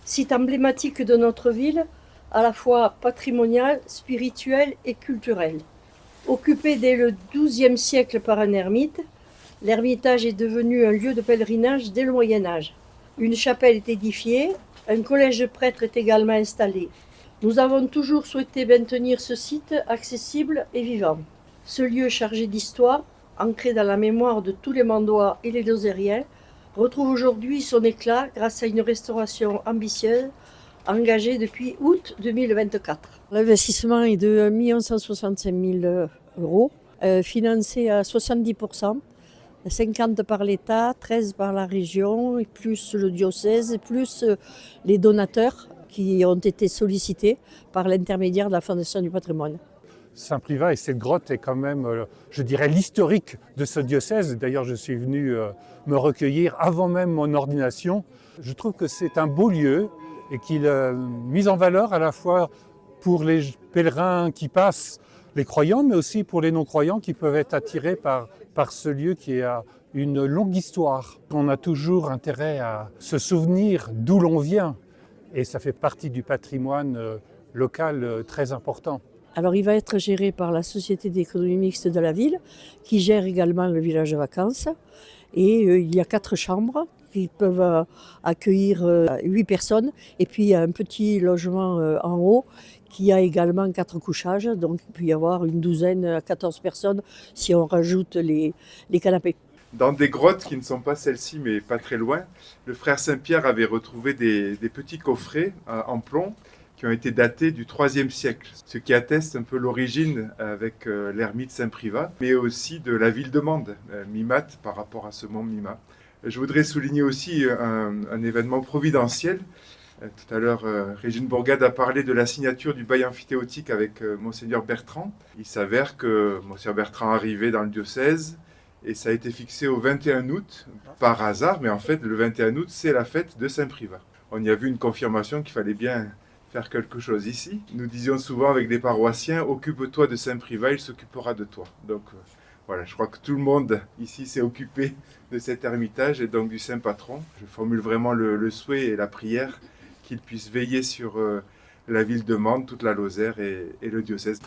Site emblématique de notre ville, à la fois patrimonial, spirituel et culturel. Occupé dès le XIIe siècle par un ermite, l'Ermitage est devenu un lieu de pèlerinage dès le Moyen Âge. Une chapelle est édifiée, un collège de prêtres est également installé. Nous avons toujours souhaité maintenir ce site accessible et vivant. Ce lieu chargé d'histoire, ancré dans la mémoire de tous les Mandois et les Lozériens, retrouve aujourd'hui son éclat grâce à une restauration ambitieuse engagée depuis août 2024. L'investissement est de 1 165 000 euros, financé à 70%, 50 par l'État, 13 par la région, et plus le diocèse, et plus les donateurs qui ont été sollicités par l'intermédiaire de la Fondation du patrimoine. Saint-Privat et cette grotte est quand même, je dirais, l'historique de ce diocèse. D'ailleurs, je suis venu me recueillir avant même mon ordination. Je trouve que c'est un beau lieu et qu'il est mis en valeur à la fois pour les pèlerins qui passent, les croyants, mais aussi pour les non-croyants qui peuvent être attirés par ce lieu qui a une longue histoire. On a toujours intérêt à se souvenir d'où l'on vient et ça fait partie du patrimoine local très important. Alors il va être géré par la Société d'économie mixte de la ville, qui gère également le village de vacances. Et il y a 4 chambres qui peuvent accueillir 8 personnes. Et puis il y a un petit logement en haut qui a également 4 couchages. Donc il peut y avoir une douzaine à 14 personnes si on rajoute les canapés. Dans des grottes qui ne sont pas celles-ci, mais pas très loin, le frère Saint-Pierre avait retrouvé des petits coffrets en plomb qui ont été datés du IIIe siècle, ce qui atteste un peu l'origine avec l'ermite Saint-Privat, mais aussi de la ville de Mende, Mimat, par rapport à ce mont Mima. Je voudrais souligner aussi un événement providentiel. Tout à l'heure, Régine Bourgade a parlé de la signature du bail amphithéotique avec Monseigneur Bertrand. Il s'avère que Monseigneur Bertrand arrivait dans le diocèse et ça a été fixé au 21 août, par hasard, mais en fait, le 21 août, c'est la fête de Saint-Privat. On y a vu une confirmation qu'il fallait bien faire quelque chose ici. Nous disions souvent avec des paroissiens, occupe-toi de Saint-Privat, il s'occupera de toi. Donc voilà, je crois que tout le monde ici s'est occupé de cet ermitage et donc du Saint Patron. Je formule vraiment le souhait et la prière qu'il puisse veiller sur la ville de Mende, toute la Lozère et le diocèse.